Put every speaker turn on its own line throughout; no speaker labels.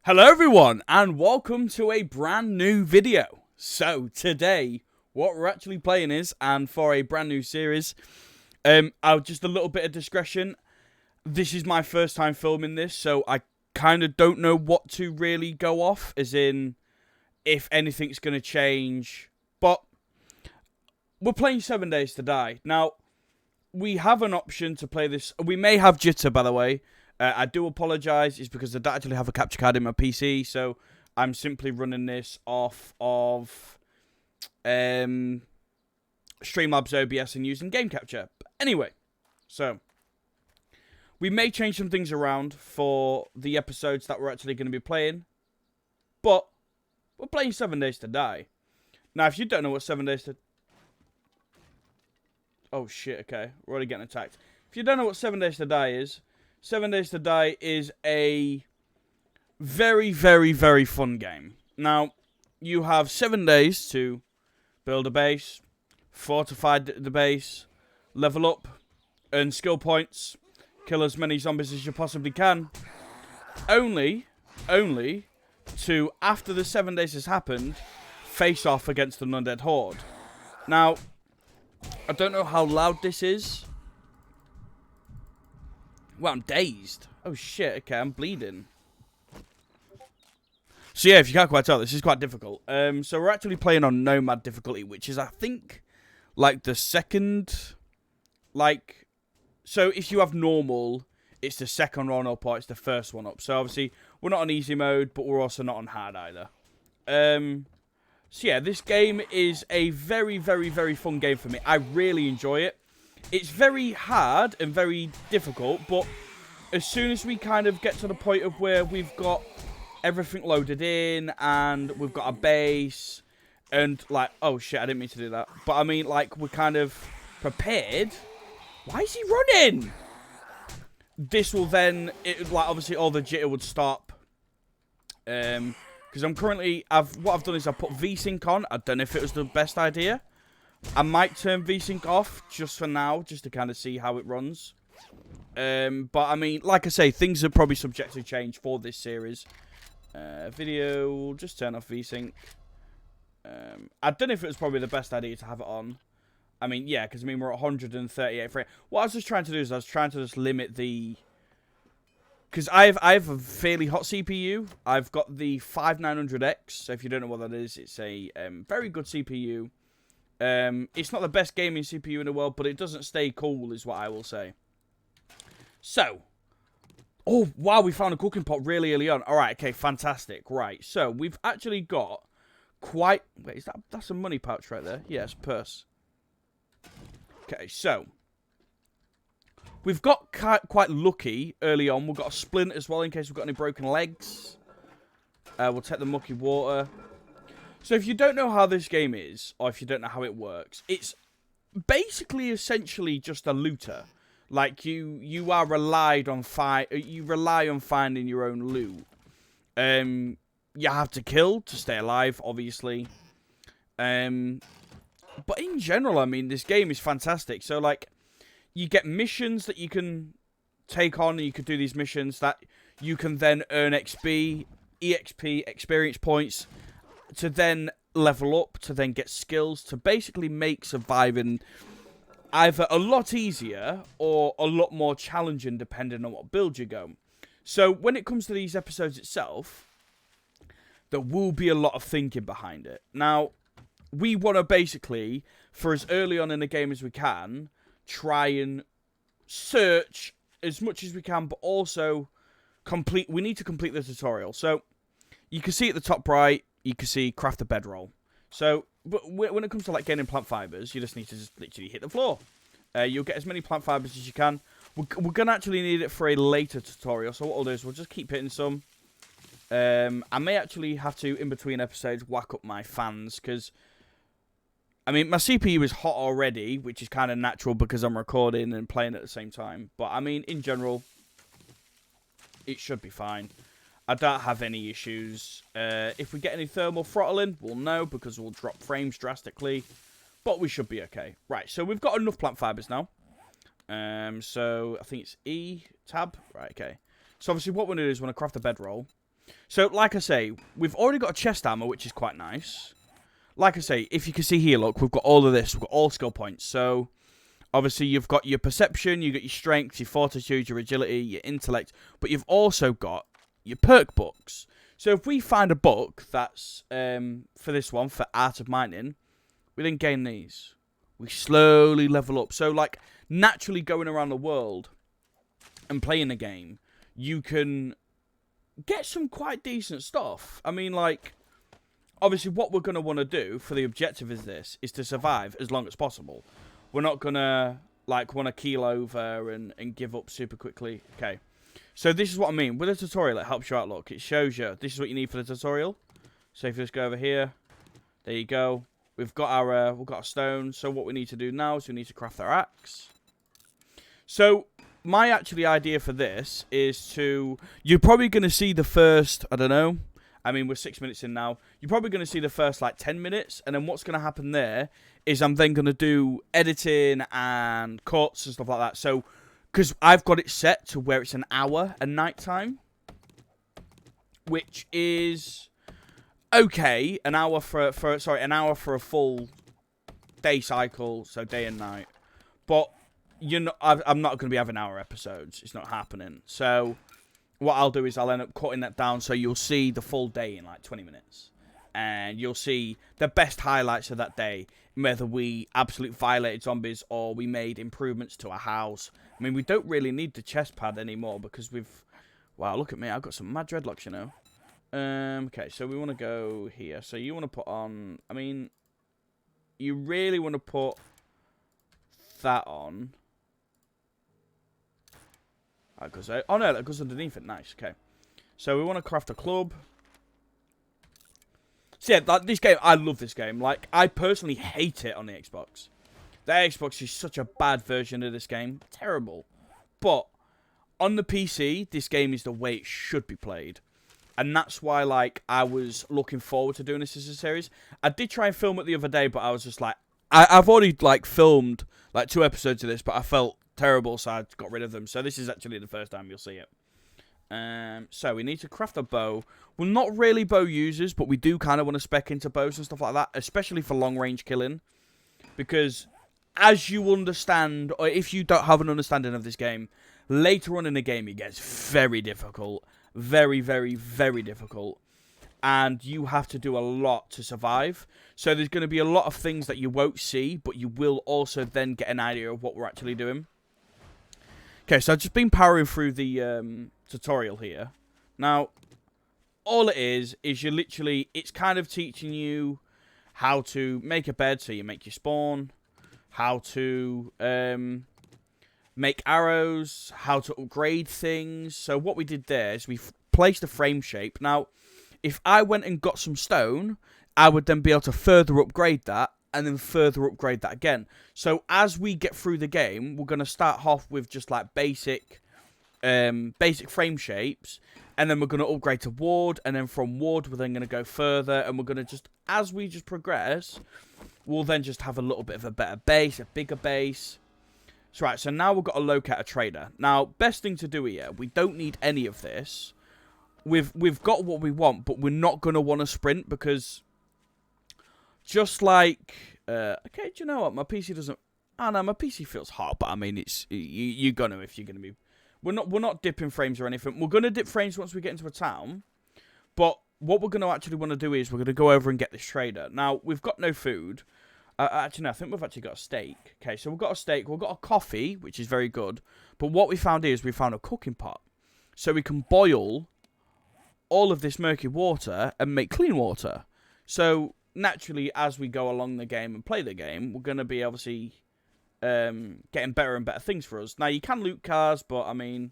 Hello everyone and welcome to a brand new video. So today what we're actually playing is, and for a brand new series, just a little bit of discretion. This is my first time filming this, so I kind of don't know what to really go off, as in if anything's going to change. But we're playing 7 Days to Die. Now, we have an option to play this. We may have jitter, by the way. I do apologise. It's because I don't actually have a capture card in my PC, so I'm simply running this off of Streamlabs OBS and using game capture. But anyway, so we may change some things around for the episodes that we're actually going to be playing, but we're playing 7 Days to Die. Now, if you don't know what 7 Days to... Oh shit, okay. We're already getting attacked. If you don't know what 7 Days to Die is, 7 Days to Die is a very, very, very fun game. Now, you have 7 days to build a base, fortify the base, level up, earn skill points, kill as many zombies as you possibly can. Only to, after the 7 days has happened, face off against an undead horde. Now, I don't know how loud this is. Well, I'm dazed. Oh shit, okay, I'm bleeding. So yeah, if you can't quite tell, this is quite difficult. So we're actually playing on Nomad difficulty, which is, I think, like the second, like, so if you have normal, it's the second one up or it's the first one up. So obviously, we're not on easy mode, but we're also not on hard either. So yeah, this game is a very, very, very fun game for me. I really enjoy it. It's very hard and very difficult, but as soon as we kind of get to the point of where we've got everything loaded in and we've got a base and like, oh shit, I didn't mean to do that. But I mean, like, we're kind of prepared. Why is he running? This will then, like, obviously all the jitter would stop. Because I'm currently, what I've done is I've put VSync on. I don't know if it was the best idea. I might turn VSync off just for now, just to kind of see how it runs. But I mean, like I say, things are probably subject to change for this series. Video, we'll just turn off VSync. I don't know if it was probably the best idea to have it on. I mean, yeah, because I mean, we're at 138 frames. What I was just trying to do is I was trying to just limit the... Because I have a fairly hot CPU. I've got the 5900X. So if you don't know what that is, it's a very good CPU. It's not the best gaming CPU in the world, but it doesn't stay cool, is what I will say. So, oh, wow, we found a cooking pot really early on. All right, okay, fantastic. Right, so we've actually got quite... Wait, that's a money pouch right there? Yes, purse. Okay, so we've got quite lucky early on. We've got a splint as well in case we've got any broken legs. We'll take the mucky water. So if you don't know how this game is, or if you don't know how it works, it's basically essentially just a looter. Like you rely on finding your own loot. You have to kill to stay alive, obviously. But in general, I mean, this game is fantastic. So like, you get missions that you can take on, and you can do these missions that you can then earn EXP, experience points, to then level up, to then get skills, to basically make surviving either a lot easier or a lot more challenging depending on what build you go. So when it comes to these episodes itself, there will be a lot of thinking behind it. Now, we want to basically, for as early on in the game as we can, try and search as much as we can, but also we need to complete the tutorial. So you can see at the top right, you can see craft a bedroll. So, but when it comes to like getting plant fibers, you just need to just literally hit the floor. You'll get as many plant fibers as you can. We're gonna actually need it for a later tutorial. So what we'll do is we'll just keep hitting some. I may actually have to, in between episodes, whack up my fans, because I mean, my CPU is hot already, which is kind of natural because I'm recording and playing at the same time. But I mean, in general, it should be fine. I don't have any issues. If we get any thermal throttling, we'll know because we'll drop frames drastically. But we should be okay. Right, so we've got enough plant fibers now. So I think it's E, tab. Right, okay. So obviously what we're going to do is we're going to craft a bedroll. So, like I say, we've already got a chest armor, which is quite nice. Like I say, if you can see here, look, we've got all of this. We've got all skill points. So, obviously, you've got your perception, you've got your strength, your fortitude, your agility, your intellect. But you've also got your perk books. So, if we find a book that's, for this one, for Art of Mining, we then gain these. We slowly level up. So, like, naturally going around the world and playing the game, you can get some quite decent stuff. I mean, like, obviously what we're going to want to do for the objective is to survive as long as possible. We're not going to, like, want to keel over and give up super quickly. Okay. So this is what I mean. With a tutorial, it helps you out, look. It shows you, this is what you need for the tutorial. So if you just go over here, there you go. We've got our stone. So what we need to do now is we need to craft our axe. So my actually idea for this is to... You're probably going to see the first... I don't know. I mean, we're 6 minutes in now. You're probably going to see the first, like, 10 minutes. And then what's going to happen there is I'm then going to do editing and cuts and stuff like that. So, because I've got it set to where it's an hour at night time. Which is... okay. An hour for an hour for a full day cycle. So, day and night. But... I'm not going to be having hour episodes. It's not happening. So, what I'll do is I'll end up cutting that down so you'll see the full day in like 20 minutes. And you'll see the best highlights of that day. Whether we absolutely violated zombies or we made improvements to our house. I mean, we don't really need the chest pad anymore because we've... Wow, look at me. I've got some mad dreadlocks, you know. Okay, so we want to go here. So you want to put on... I mean, you really want to put that on. Oh no, that goes underneath it. Nice, okay. So we want to craft a club. So yeah, like, this game, I love this game. Like, I personally hate it on the Xbox. The Xbox is such a bad version of this game. Terrible. But, on the PC, this game is the way it should be played. And that's why, like, I was looking forward to doing this as a series. I did try and film it the other day, but I was just like... I've already, like, filmed, like, 2 episodes of this, but I felt terrible, so I got rid of them. So this is actually the first time you'll see it. So we need to craft a bow. We're not really bow users, but we do kind of want to spec into bows and stuff like that, especially for long-range killing. Because as you understand, or if you don't have an understanding of this game, later on in the game it gets very difficult. Very, very, very difficult. And you have to do a lot to survive. So there's going to be a lot of things that you won't see, but you will also then get an idea of what we're actually doing. Okay, so I've just been powering through the tutorial here. Now, all it is you literally... It's kind of teaching you how to make a bed, so you make your spawn. How to make arrows. How to upgrade things. So what we did there is we placed a frame shape. Now, if I went and got some stone, I would then be able to further upgrade that. And then further upgrade that again. So as we get through the game, we're going to start off with just like basic frame shapes. And then we're going to upgrade to wood. And then from wood, we're then going to go further. And we're going to just, as we just progress, we'll then just have a little bit of a better base, a bigger base. So right, so now we've got to locate a trader. Now, best thing to do here, we don't need any of this. We've got what we want, but we're not going to want to sprint because... Just like, okay, do you know what? My PC doesn't. Oh no, my PC feels hot, but I mean, it's you're gonna if you're gonna be. We're not dipping frames or anything. We're gonna dip frames once we get into a town, but what we're gonna actually want to do is we're gonna go over and get this trader. Now we've got no food. Actually, no, I think we've actually got a steak. Okay, so we've got a steak. We've got a coffee, which is very good. But what we found is we found a cooking pot, so we can boil all of this murky water and make clean water. So naturally, as we go along the game and play the game, we're going to be obviously getting better and better things for us. Now, you can loot cars, but I mean,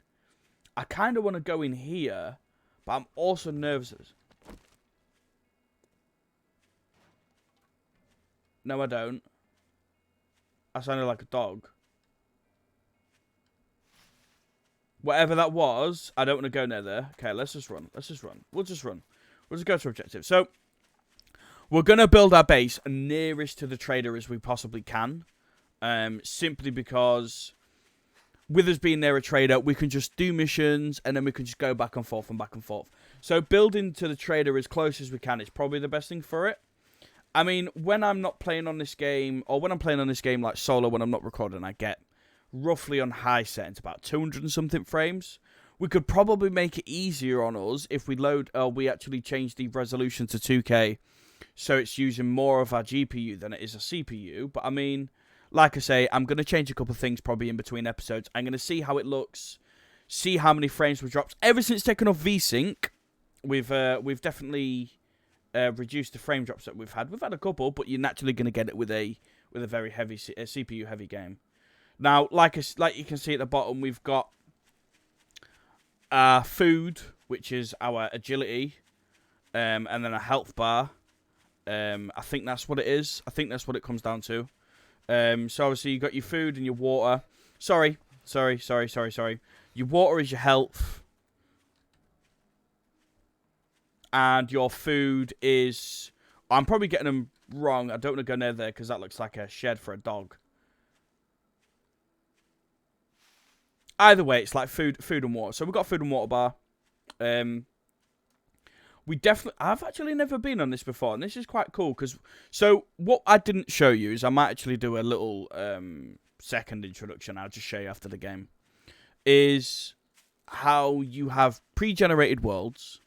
I kind of want to go in here, but I'm also nervous. No, I don't. I sounded like a dog. Whatever that was, I don't want to go near there. Okay, let's just run. Let's just run. We'll just run. We'll just go to objective. So, we're going to build our base nearest to the trader as we possibly can. Simply because with us being near a trader, we can just do missions, and then we can just go back and forth and back and forth. So building to the trader as close as we can is probably the best thing for it. I mean, when I'm not playing on this game, or when I'm playing on this game like solo, when I'm not recording, I get roughly on high settings about 200 and something frames. We could probably make it easier on us if we actually change the resolution to 2K, so it's using more of our GPU than it is a CPU. But I mean, like I say, I'm going to change a couple of things probably in between episodes. I'm going to see how it looks, see how many frames we dropped. Ever since taking off VSync, we've definitely reduced the frame drops that we've had. We've had a couple, but you're naturally going to get it with a very heavy CPU heavy game. Now, like you can see at the bottom, we've got food, which is our agility, and then a health bar. I think that's what it is. I think that's what it comes down to. So obviously you got your food and your water. Sorry. Your water is your health. And your food is... I'm probably getting them wrong. I don't want to go near there because that looks like a shed for a dog. Either way, it's like food and water. So we've got a food and water bar. I've actually never been on this before, and this is quite cool. So what I didn't show you is I might actually do a little second introduction. I'll just show you after the game. Is how you have pre-generated worlds.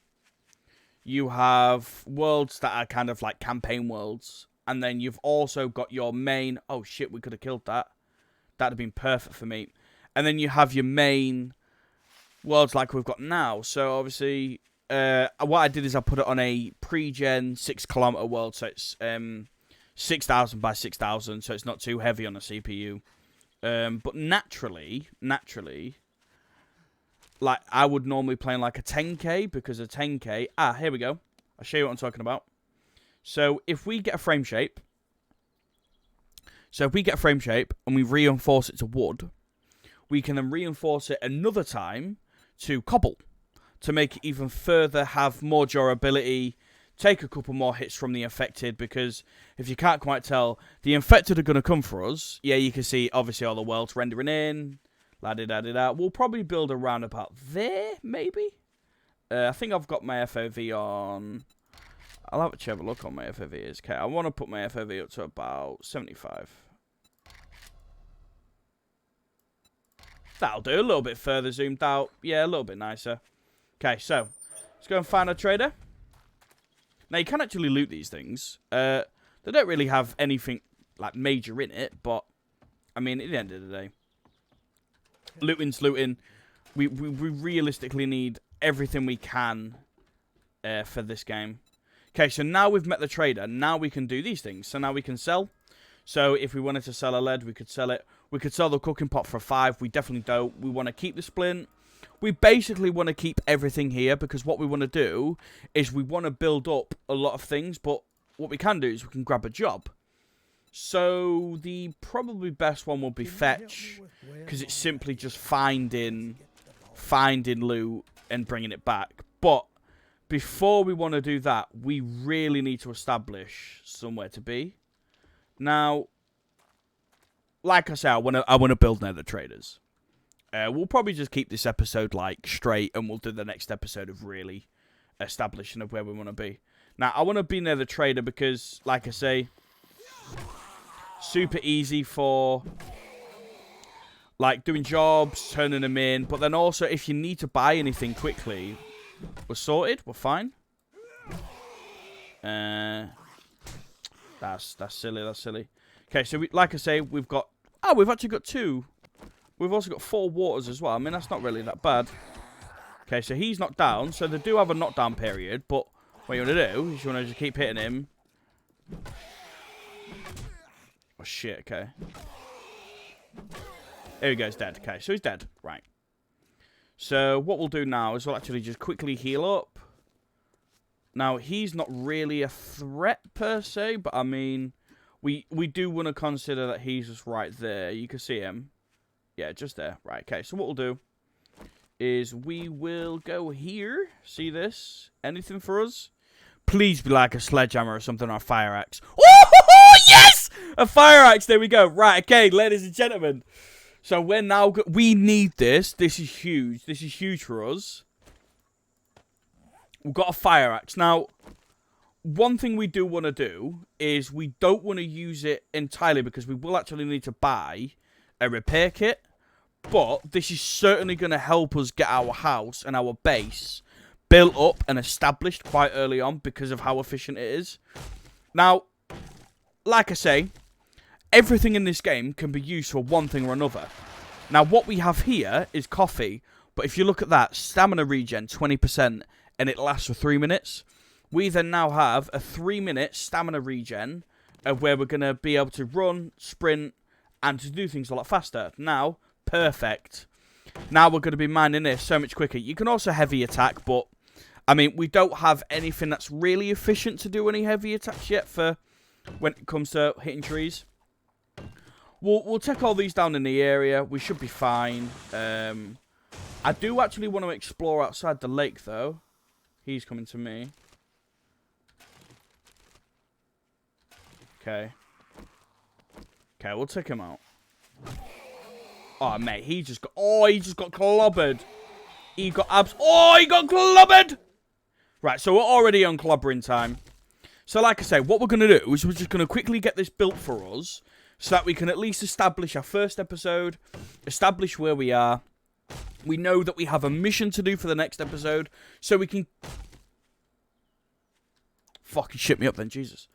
You have worlds that are kind of like campaign worlds. And then you've also got your main... Oh, shit, we could have killed that. That'd have been perfect for me. And then you have your main worlds like we've got now. So, obviously, what I did is I put it on a pre-gen 6-kilometer world. So, it's 6,000 by 6,000. So, it's not too heavy on a CPU. But naturally... Like, I would normally play in like a 10K, because a 10K... here we go. I'll show you what I'm talking about. So, if we get a frame shape... and we reinforce it to wood, we can then reinforce it another time to cobble, to make it even further, have more durability, take a couple more hits from the infected, because if you can't quite tell, the infected are going to come for us. Yeah, you can see, obviously, all the world's rendering in... La-di-da-di-da. We'll probably build around about there, maybe? I think I've got my FOV on... I'll have a look on my FOV is. Okay, I want to put my FOV up to about 75. That'll do. A little bit further zoomed out. Yeah, a little bit nicer. Okay, so let's go and find a trader. Now, you can actually loot these things. They don't really have anything like major in it, but I mean, at the end of the day, looting's looting. We realistically need everything we can for this game. Okay, so now we've met the trader. Now we can do these things. So now we can sell. So if we wanted to sell a lead, we could sell it. We could sell the cooking pot for 5. We definitely don't. We want to keep the splint. We basically want to keep everything here, because what we want to do is we want to build up a lot of things. But what we can do is we can grab a job. So the probably best one will be fetch, because it's simply just finding loot and bringing it back. But before we want to do that, we really need to establish somewhere to be. Now, like I say, I want to build nether traders. We'll probably just keep this episode like straight, and we'll do the next episode of really establishing of where we want to be. Now, I want to be nether trader because, like I say, super easy for like doing jobs, turning them in. But then also, if you need to buy anything quickly, we're sorted. We're fine. That's silly. That's silly. Okay, so like I say, we've got... Oh, we've actually got 2. We've also got 4 waters as well. I mean, that's not really that bad. Okay, so he's knocked down. So they do have a knockdown period. But what you want to do is you want to just keep hitting him. Oh, shit. Okay. There he goes, dead. Okay, so he's dead. Right. So what we'll do now is we'll actually just quickly heal up. Now, he's not really a threat per se, but I mean, we do want to consider that he's just right there. You can see him. Yeah, just there. Right, okay. So what we'll do is we will go here. See this? Anything for us? Please be like a sledgehammer or something, or a fire axe. Oh, yes! A fire axe. There we go. Right, okay, ladies and gentlemen. So we're now... We need this. This is huge. This is huge for us. We've got a fire axe. Now, one thing we do want to do is we don't want to use it entirely because we will actually need to buy a repair kit. But this is certainly going to help us get our house and our base built up and established quite early on because of how efficient it is. Now, like I say, everything in this game can be used for one thing or another. Now, what we have here is coffee. But if you look at that, stamina regen, 20%, and it lasts for 3 minutes. We then now have a 3-minute stamina regen of where we're going to be able to run, sprint, and to do things a lot faster. Now, perfect. Now we're going to be mining this so much quicker. You can also heavy attack, but, I mean, we don't have anything that's really efficient to do any heavy attacks yet for when it comes to hitting trees. We'll take all these down in the area. We should be fine. I do actually want to explore outside the lake, though. He's coming to me. Okay. Okay, we'll take him out. Oh, mate, he just got... Oh, he just got clobbered. He got abs... Oh, he got clobbered! Right, so we're already on clobbering time. So, like I say, what we're going to do is we're just going to quickly get this built for us so that we can at least establish our first episode, establish where we are. We know that we have a mission to do for the next episode, so we can... Fucking shit me up then, Jesus.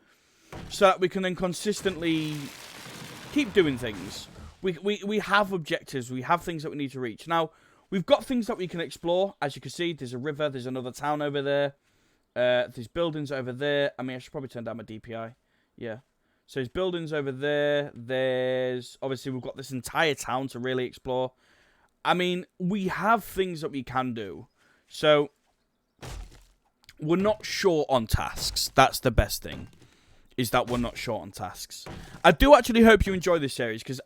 So that we can then consistently keep doing things. We have objectives, we have things that we need to reach. Now, we've got things that we can explore. As you can see, there's a river, there's another town over there. There's buildings over there. I mean, I should probably turn down my DPI. Yeah. So there's buildings over there. There's... Obviously, we've got this entire town to really explore. I mean, we have things that we can do. So, we're not short on tasks. That's the best thing. Is that we're not short on tasks. I do actually hope you enjoy this series. Because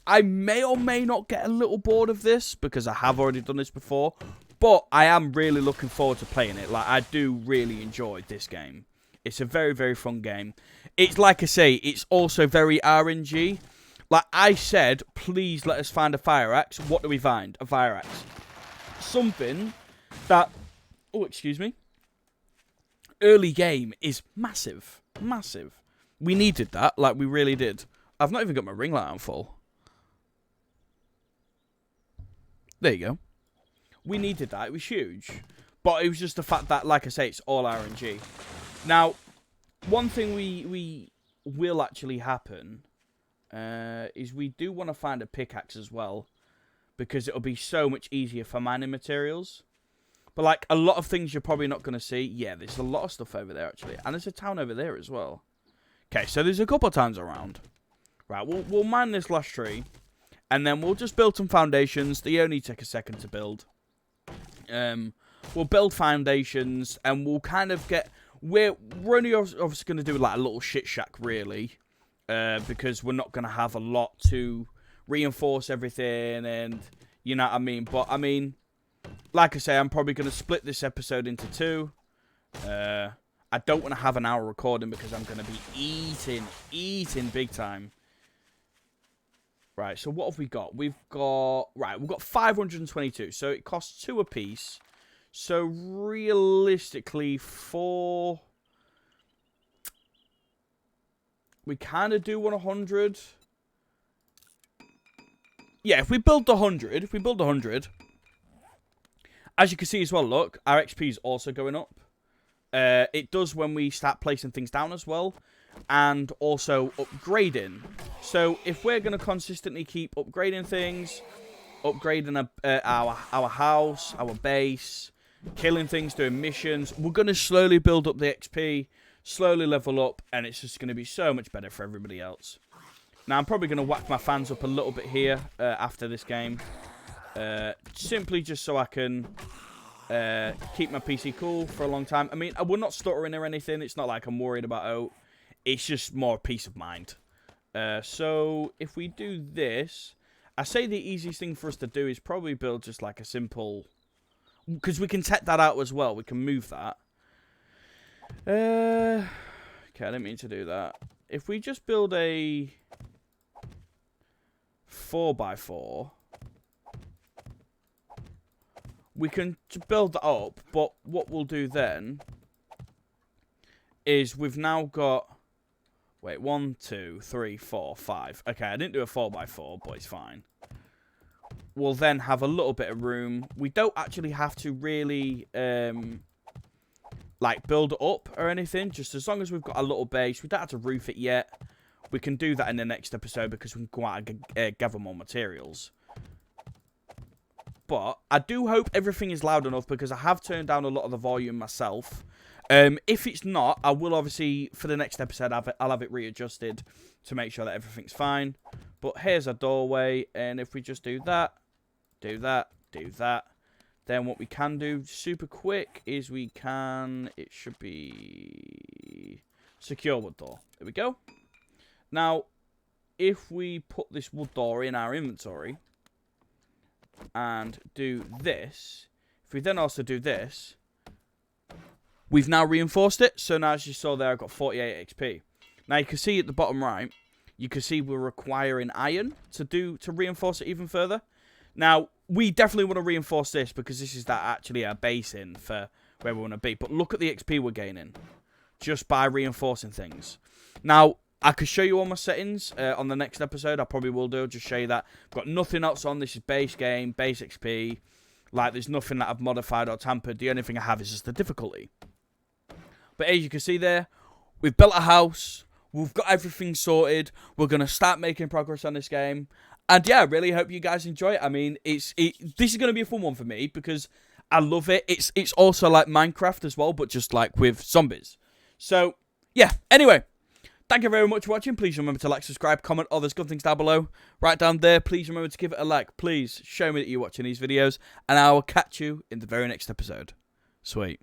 I may or may not get a little bored of this. Because I have already done this before. But I am really looking forward to playing it. Like, I do really enjoy this game. It's a very, very fun game. It's like I say, it's also very RNG. Like I said, please let us find a fire axe. What do we find? A fire axe. Something that... Oh, excuse me. Early game is massive. Massive. We needed that. Like, we really did. I've not even got my ring light on full. There you go. We needed that. It was huge. But it was just the fact that, like I say, it's all RNG. Now, one thing we will actually happen... is we do want to find a pickaxe as well, because it'll be so much easier for mining materials. But like a lot of things you're probably not going to see. Yeah, there's a lot of stuff over there actually, and there's a town over there as well. Okay, so there's a couple of towns around. Right, we'll mine this last tree, and then we'll just build some foundations. They only take a second to build. We'll build foundations, and we'll kind of get... We're only obviously going to do like a little shit shack really. Because we're not going to have a lot to reinforce everything and, you know what I mean? But, I mean, like I say, I'm probably going to split this episode into 2. I don't want to have an hour recording because I'm going to be eating big time. Right, so what have we got? We've got 522. So it costs 2 apiece. So realistically, 4... We kind of do want 100. Yeah, if we build the 100, as you can see as well, look, our XP is also going up. It does when we start placing things down as well, and also upgrading. So if we're going to consistently keep upgrading things, upgrading our house, our base, killing things, doing missions, we're going to slowly build up the XP. Slowly level up, and it's just going to be so much better for everybody else. Now, I'm probably going to whack my fans up a little bit here after this game. Simply just so I can keep my PC cool for a long time. I mean, we're not stuttering or anything. It's not like I'm worried about out. It's just more peace of mind. So, if we do this, I say the easiest thing for us to do is probably build just like a simple... Because we can tech that out as well. We can move that. Okay, I didn't mean to do that. If we just build a 4x4. We can build that up, but what we'll do then is we've now got... Wait, 1, 2, 3, 4, 5. Okay, I didn't do a 4x4, but it's fine. We'll then have a little bit of room. We don't actually have to really, like, build it up or anything. Just as long as we've got a little base. We don't have to roof it yet. We can do that in the next episode because we can go out and gather more materials. But I do hope everything is loud enough because I have turned down a lot of the volume myself. If it's not, I will obviously, for the next episode, I'll have it readjusted to make sure that everything's fine. But here's a doorway, and if we just do that, do that, do that, then what we can do super quick is we can, it should be secure wood door. There we go. Now, if we put this wood door in our inventory and do this, if we then also do this, we've now reinforced it. So now, as you saw there, I've got 48 XP. Now, you can see at the bottom right, you can see we're requiring iron to reinforce it even further. Now, we definitely want to reinforce this because this is actually our base in for where we want to be. But look at the XP we're gaining just by reinforcing things. Now, I could show you all my settings on the next episode. I probably will do. Just show you that. I've got nothing else on. This is base game, base XP. Like, there's nothing that I've modified or tampered. The only thing I have is just the difficulty. But as you can see there, we've built a house. We've got everything sorted. We're going to start making progress on this game. And yeah, I really hope you guys enjoy it. I mean, this is going to be a fun one for me because I love it. It's also like Minecraft as well, but just like with zombies. So, yeah. Anyway, thank you very much for watching. Please remember to like, subscribe, comment, all those good things down below. Right down there. Please remember to give it a like. Please show me that you're watching these videos. And I will catch you in the very next episode. Sweet.